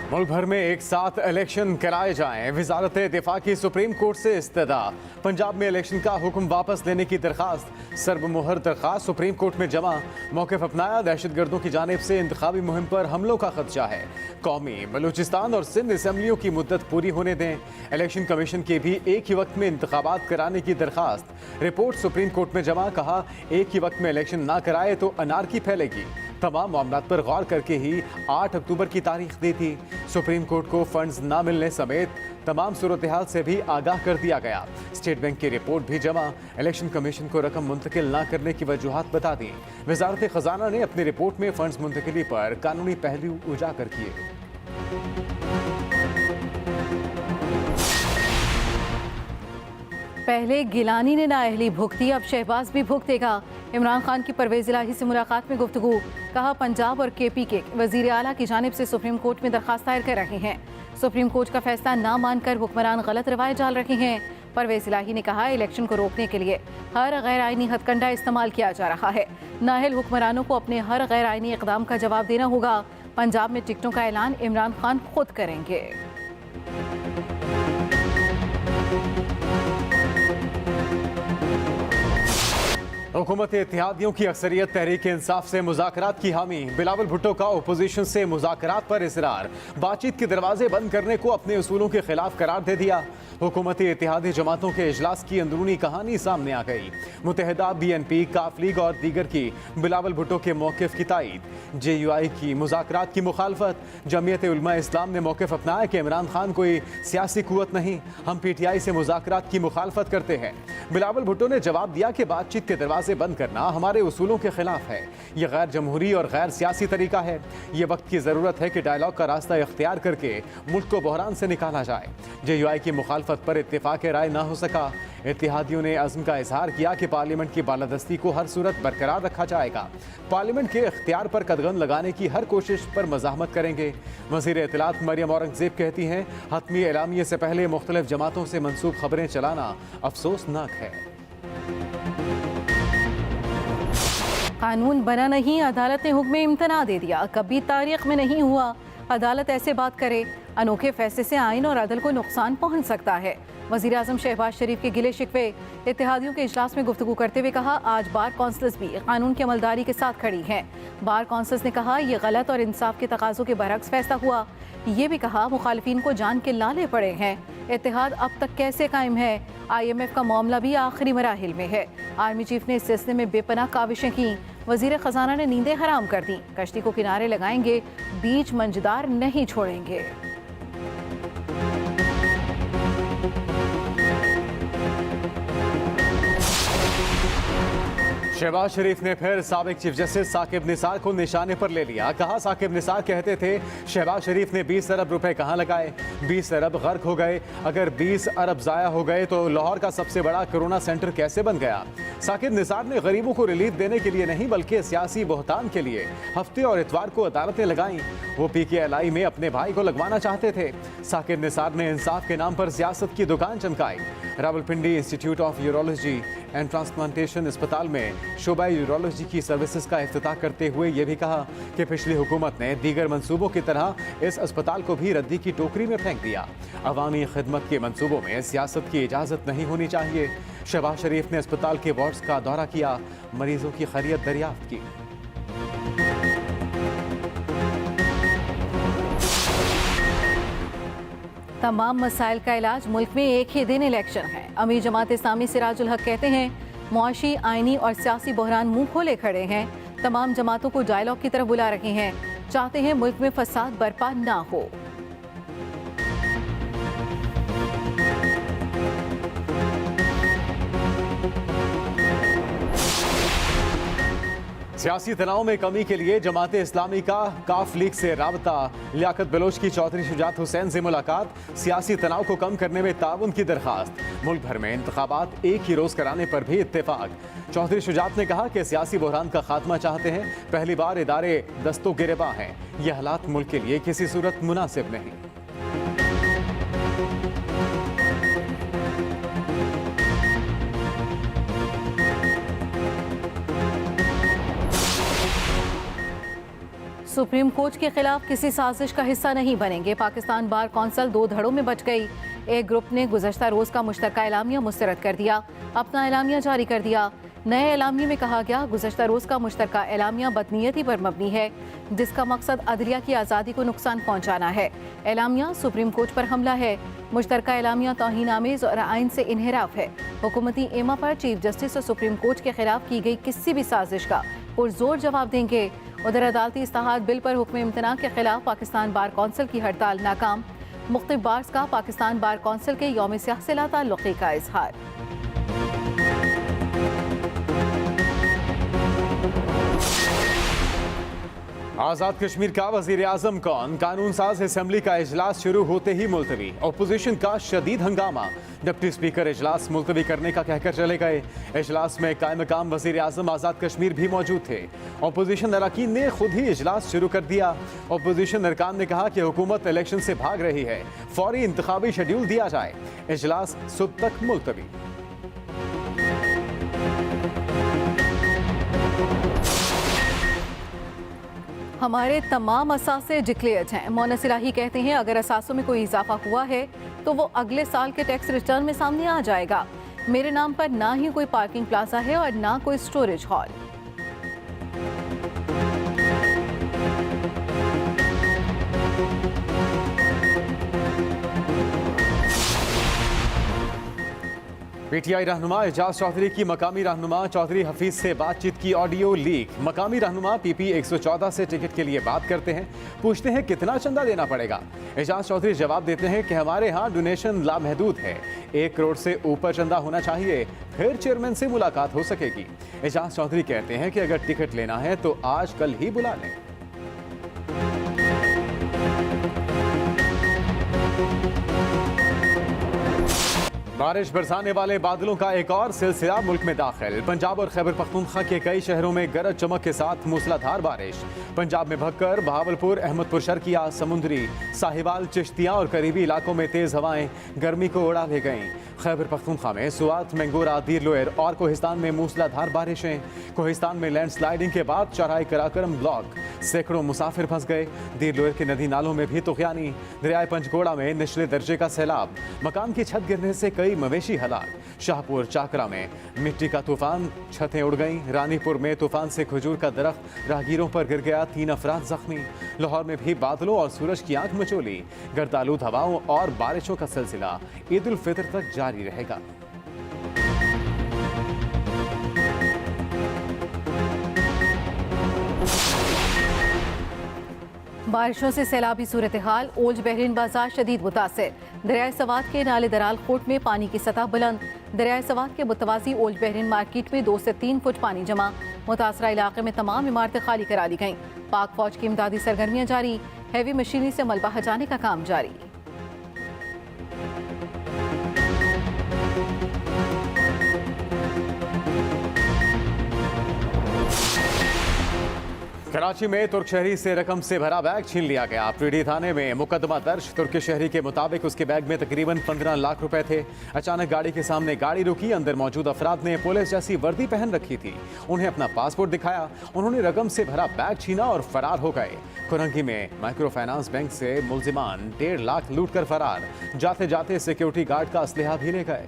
मुल्क भर में एक साथ इलेक्शन कराए जाएं, वजारत दिफा की सुप्रीम कोर्ट से इस्तदा। पंजाब में इलेक्शन का हुक्म वापस लेने की दरखास्त, सर्वमुहर दरखास्त सुप्रीम कोर्ट में जमा। मौक़िफ़ अपनाया, दहशतगर्दों की जानिब से इंतखाबी मुहिम पर हमलों का खदशा है। कौमी, बलूचिस्तान और सिंध असम्बलियों की मुद्दत पूरी होने दें। इलेक्शन कमीशन के भी एक ही वक्त में इंतखाबात कराने की दरखास्त। रिपोर्ट सुप्रीम कोर्ट में जमा, कहा एक ही वक्त में इलेक्शन ना कराए तो अनारकी फैलेगी। तमाम मामलात पर गौर करके ही 8 अक्टूबर की तारीख दी थी। सुप्रीम कोर्ट को फंड्स ना मिलने समेत तमाम सूरत हाल से भी आगाह कर दिया गया। स्टेट बैंक की रिपोर्ट भी जमा। इलेक्शन कमीशन को रकम मुंतकिल ना करने की वजूहात बता दी। वजारत खजाना ने अपनी रिपोर्ट में फंड्स मुंतकिली पर कानूनी पहलू उजागर किए। पहले गिलानी ने नाअहली भुगती, अब शहबाज भी भुगतेगा। इमरान खान की परवेज इलाही से मुलाकात में गुफ्तगू, कहा पंजाब और केपी के वजीर आला की जानिब से सुप्रीम कोर्ट में दरखास्त दायर कर रहे हैं। सुप्रीम कोर्ट का फैसला ना मानकर हुक्मरान गलत रवायत डाल रहे हैं। परवेज इलाही ने कहा इलेक्शन को रोकने के लिए हर गैर आइनी हथकंडा इस्तेमाल किया जा रहा है। नाअहल हुक्मरानों को अपने हर गैर आइनी इकदाम का जवाब देना होगा। पंजाब में टिकटों का ऐलान इमरान खान खुद करेंगे। हुकूमत इत्तेहादियों की अक्सरियत तहरीक इंसाफ से मुज़ाकरात की हामी। बिलावल भुट्टो का ओपोजिशन से मुज़ाकरात पर इसरार। बातचीत के दरवाजे बंद करने को अपने उसूलों के खिलाफ करार दे दिया। हुकूमती इत्तेहादी जमातों के इजलास की अंदरूनी कहानी सामने आ गई। मुत्तहिदा BNP, काफ लीग और दीगर की बिलावल भुट्टो के मौक़िफ़ की तायीद। JUI की मुज़ाकरात की मुखालफत। जमीयत उलमा इस्लाम ने मौक़िफ़ अपनाया कि इमरान खान कोई सियासी कुव्वत नहीं, हम PTI से मुज़ाकरात की मुखालफत करते हैं। बिलावल भुट्टो ने जवाब दिया कि बातचीत के दरवाजे बंद करना हमारे उसूलों के खिलाफ है। यह गैर जमहूरी और गैर सियासी तरीका है। ये वक्त की ज़रूरत है कि डायलॉग का रास्ता इख्तियार करके मुल्क को बहरान से निकाला जाए। JUI की मुखालफत पर इत्तेफाक राय ना हो सका। इत्तेहादियों ने अज़्म का इजहार किया कि पार्लियामेंट की बालादस्ती को हर सूरत बरकरार रखा जाएगा। पार्लियामेंट के इख्तियार पर कदगन लगाने की हर कोशिश पर मज़ाहमत करेंगे। वज़ीर इत्तलात मरियम औरंगज़ेब कहती हैं हतमी एलामिये से पहले मुख्तलिफ जमातों से मंसूब खबरें चलाना अफसोसनाक है। कानून बना नहीं, अदालत ने हुक्म इम्तना दे दिया, कभी तारीख में नहीं हुआ। अदालत ऐसे बात करे, अनोखे फैसले से आइन और अदल को नुकसान पहुंच सकता है। वज़ीर आज़म शहबाज शरीफ के गिले शिकवे। इत्तेहादियों के इजलास में गुफ्तगू करते हुए कहा आज बार कौंसल्स भी कानून की अमलदारी के साथ खड़ी हैं। बार कौंसल्स ने कहा यह गलत और इंसाफ के तकाज़ों के बरअक्स फैसला हुआ। ये भी कहा मुखालिफिन को जान के लाले पड़े हैं। इत्तेहाद अब तक कैसे कायम है? IMF का मामला भी आखिरी मराहिल में है। आर्मी चीफ ने इस सिलसिले में बेपनाह काविशें की। वज़ीर ख़जाना ने नींदें हराम कर दी। कश्ती को किनारे लगाएंगे, बीच मंजदार नहीं छोड़ेंगे। शहबाज शरीफ ने फिर साबिक चीफ जस्टिस साकिब निसार को निशाने पर ले लिया। कहा साकिब निसार कहते थे शहबाज शरीफ ने 20 अरब रुपए कहाँ लगाए, 20 अरब गर्क हो गए। अगर 20 अरब ज़ाया हो गए तो लाहौर का सबसे बड़ा कोरोना सेंटर कैसे बन गया? साकिब निसार ने गरीबों को रिलीफ देने के लिए नहीं बल्कि सियासी बहतान के लिए हफ्ते और इतवार को अदालतें लगाईं। वो PKLI में अपने भाई को लगवाना चाहते थे। साकिब निसार ने इंसाफ के नाम पर सियासत की दुकान चमकाई। Rawalpindi institute of urology and transplantation अस्पताल में शोबा यूरोलॉजी की सर्विसेज का इफ्तिताह करते हुए ये भी कहा कि पिछली हुकूमत ने दीगर मंसूबों की तरह इस अस्पताल को भी रद्दी की टोकरी में फेंक दिया। अवामी खिदमत के मंसूबों में सियासत की इजाज़त नहीं होनी चाहिए। शहबाज शरीफ ने अस्पताल के वार्ड्स का दौरा किया, मरीजों की खैरियत दरियाफ्त की। तमाम मसाइल का इलाज, मुल्क में एक ही दिन इलेक्शन है। अमीर जमात इस्लामी सिराजुल हक कहते हैं मुआशी, आइनी और सियासी बहरान मुंह खोले खड़े हैं। तमाम जमातों को डायलॉग की तरफ बुला रहे हैं। चाहते हैं मुल्क में फसाद बर्पा ना हो। सियासी तनाव में कमी के लिए जमात इस्लामी का काफ लीग से राबता। लियाकत बलोच की चौधरी शुजात हुसैन से मुलाकात। सियासी तनाव को कम करने में ताउन की दरखास्त। मुल्क भर में इंतखाबात एक ही रोज कराने पर भी इत्तेफाक। चौधरी शुजात ने कहा कि सियासी बहरान का खात्मा चाहते हैं। पहली बार इदारे दस्तो गिरेबां हैं। यह हालात मुल्क के लिए किसी सूरत मुनासिब नहीं। सुप्रीम कोर्ट के खिलाफ किसी साजिश का हिस्सा नहीं बनेंगे। पाकिस्तान बार कौंसिल 2 धड़ों में बच गई। एक ग्रुप ने गुज़श्ता रोज़ का मुश्तरका एलामिया मुस्तरद कर दिया, अपना एलामिया जारी कर दिया। नए एलामिया में कहा गया, गुज़श्ता रोज़ का मुश्तरका एलामिया बदनीयती पर मबनी है, जिसका मकसद अदलिया की आज़ादी को नुकसान पहुँचाना है। एलामिया सुप्रीम कोर्ट पर हमला है। मुश्तरका एलामिया तौहीन आमेज और आइन से इन्हिराफ है। हुकूमती एमा पर चीफ जस्टिस और सुप्रीम कोर्ट के खिलाफ की गई किसी भी साजिश का पुरजोर जवाब देंगे। उधर अदालती इस्ताहाद बिल पर हुक्म इम्तना के खिलाफ पाकिस्तान बार कौंसिल की हड़ताल नाकाम। मुख्तलिफ बार्स का पाकिस्तान बार कौंसिल के यौम सियाह से लाताल्लुक़ी का इजहार। आज़ाद कश्मीर का वज़ीर आज़म कौन, कानून साज असम्बली का इजलास शुरू होते ही मुलतवी। अपोजिशन का शदीद हंगामा, डिप्टी स्पीकर इजलास मुलतवी करने का कहकर चले गए। इजलास में कायम मकाम वज़ीर आज़म आज़ाद कश्मीर भी मौजूद थे। अपोजिशन अरकान ने खुद ही इजलास शुरू कर दिया। अपोजिशन अरकान ने कहा कि हुकूमत इलेक्शन से भाग रही है, फौरी इंतखाबी शेड्यूल दिया जाए। इजलास सुबह तक मुलतवी। हमारे तमाम असासे डिक्लेयर्ड हैं। मोना सिलाही कहते हैं, अगर असासों में कोई इजाफा हुआ है तो वो अगले साल के टैक्स रिटर्न में सामने आ जाएगा। मेरे नाम पर ना ही कोई पार्किंग प्लाजा है और ना कोई स्टोरेज हॉल। पीटीआई रहनुमा एजाज चौधरी की मकामी रहनुमा चौधरी हफीज से बातचीत की ऑडियो लीक। मकामी रहनुमा पीपी 114 से टिकट के लिए बात करते हैं, पूछते हैं कितना चंदा देना पड़ेगा। एजाज चौधरी जवाब देते हैं कि हमारे यहाँ डोनेशन लामहदूद है, 1 करोड़ से ऊपर चंदा होना चाहिए, फिर चेयरमैन से मुलाकात हो सकेगी। एजाज चौधरी कहते हैं कि अगर टिकट लेना है तो आज कल ही बुला लें। बारिश बरसाने वाले बादलों का एक और सिलसिला मुल्क में दाखिल। पंजाब और खैबर पख्तूनख्वा के कई शहरों में गरज चमक के साथ मूसलाधार बारिश। पंजाब में भक्कर, बहावलपुर, अहमदपुर शर्किया, समुंदरी, साहिवाल, चिश्तिया और करीबी इलाकों में तेज हवाएं गर्मी को उड़ा ले गईं। खैबर पख्तूनख्वा में सुआत, मैंगोरा, दीर लोयर और कोहिस्तान में मूसलाधार बारिशें। कोहिस्तान में लैंडस्लाइडिंग के बाद चौराहे कराकरम ब्लॉक, सैकड़ों मुसाफिर फंस गए। दीर लोयर के नदी नालों में भी तुगयानी। दरियाए पंचगोड़ा में निचले दर्जे का सैलाब, मकान की छत गिरने से कई मवेशी हलाक। शाहपुर चाकरा में मिट्टी का तूफान, छतें उड़ गईं। रानीपुर में तूफान से खजूर का दरख्त राहगीरों पर गिर गया, 3 अफराद जख्मी। लाहौर में भी बादलों और सूरज की आंख मचोली। गर्दालूद हवाओं और बारिशों का सिलसिला ईद उल फितर तक जारी रहेगा। बारिशों से सैलाबी सूरत हाल। ओल्ड बहरीन बाजार शदीद मुतासिर। दरियाए सवात के नाले दराल कोट में पानी की सतह बुलंद। दरियाए सवात के मुतवाजी ओल्ड बहरीन मार्केट में 2 से 3 फुट पानी जमा। मुतासरा इलाके में तमाम इमारतें खाली करा दी गईं। पाक फौज की इमदादी सरगर्मियां जारी। हैवी मशीनरी से मलबा हटाने का काम जारी। कराची में तुर्क शहरी से रकम से भरा बैग छीन लिया गया। पीडी थाने में मुकदमा दर्ज। तुर्क शहरी के मुताबिक उसके बैग में तकरीबन 15 लाख रुपए थे। अचानक गाड़ी के सामने गाड़ी रुकी। अंदर मौजूद अफराद ने पुलिस जैसी वर्दी पहन रखी थी। उन्हें अपना पासपोर्ट दिखाया। उन्होंने रकम से भरा बैग छीना और फरार हो गए। कुरंगी में माइक्रो फाइनेंस बैंक से मुलजिमान 1.5 लाख लूट कर फरार। जाते जाते सिक्योरिटी गार्ड का असलहा भी ले गए।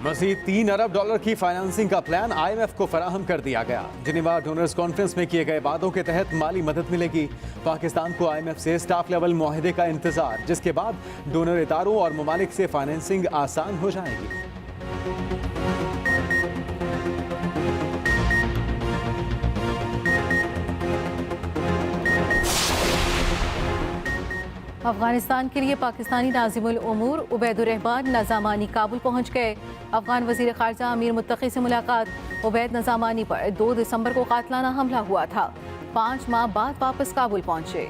मज़ीद 3 अरब डॉलर की फाइनेंसिंग का प्लान IMF को फराहम कर दिया गया। जिनेवा डोनर्स कॉन्फ्रेंस में किए गए वादों के तहत माली मदद मिलेगी। पाकिस्तान को IMF से स्टाफ लेवल मुआहदे का इंतजार, जिसके बाद डोनर इदारों और ममालिक से फाइनेंसिंग आसान हो जाएगी। अफगानिस्तान के लिए पाकिस्तानी नाज़िमुल उमूर उबैदुर रहमान नज़ामानी काबुल पहुंच गए। अफगान वज़ीर ख़ारजा अमीर मुत्तकी से मुलाकात। उबैद नज़ामानी पर 2 दिसंबर को कातलाना हमला हुआ था। 5 माह बाद वापस काबुल पहुंचे।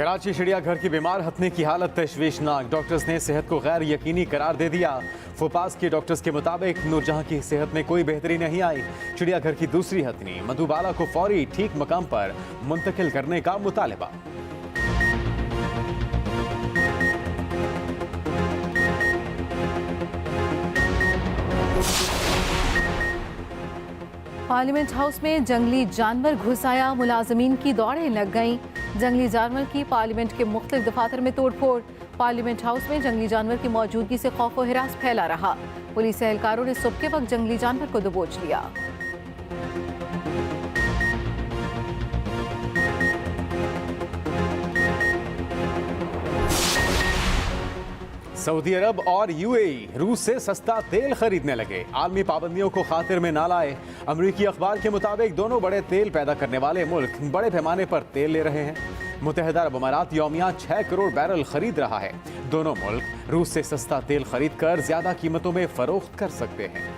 कराची चिड़ियाघर की बीमार हथनी की हालत तशवीशनाक। डॉक्टर्स ने सेहत को गैर यकीनी करार दे दिया। फुपास के डॉक्टर्स के मुताबिक नूरजहां की सेहत में कोई बेहतरी नहीं आई। चिड़ियाघर की दूसरी हथनी मधुबाला को फौरी ठीक मकाम पर मुंतकिल करने का मुतालबा। पार्लियामेंट हाउस में जंगली जानवर घुस आया, मुलाजमीन की दौड़ें लग गईं। जंगली जानवर की पार्लियामेंट के मुख्तलिफ दफातर में तोड़फोड़। पार्लियामेंट हाउस में जंगली जानवर की मौजूदगी से खौफ व हिरास फैला रहा। पुलिस एहलकारों ने सुबह के वक्त जंगली जानवर को दबोच लिया। सऊदी अरब और यूएई रूस से सस्ता तेल खरीदने लगे। आलमी पाबंदियों को खातिर में ना लाए। अमरीकी अखबार के मुताबिक दोनों बड़े तेल पैदा करने वाले मुल्क बड़े पैमाने पर तेल ले रहे हैं। मुत्तहिदा अरब अमारात यौमिया 6 करोड़ बैरल खरीद रहा है। दोनों मुल्क रूस से सस्ता तेल खरीद कर ज्यादा कीमतों में फरोख्त कर सकते हैं।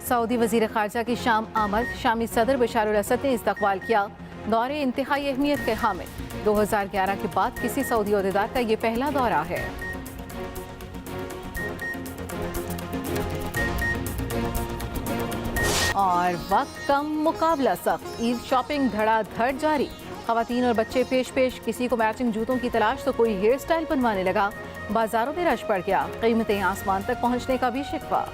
सऊदी वजीर खारजा की शाम आमद। शामी सदर बशार अल असद ने इस्तकबाल किया। दौरे इंतहाई अहमियत के हामिल। 2011 के बाद किसी सऊदी अहदेदार का ये पहला दौरा है। और वक्त कम मुकाबला सख्त। ईद शॉपिंग धड़ाधड़ जारी। खवातीन और बच्चे पेश पेश। किसी को मैचिंग जूतों की तलाश तो कोई हेयर स्टाइल बनवाने लगा। बाजारों में रश पड़ गया। कीमतें आसमान तक पहुंचने का भी शिकवा।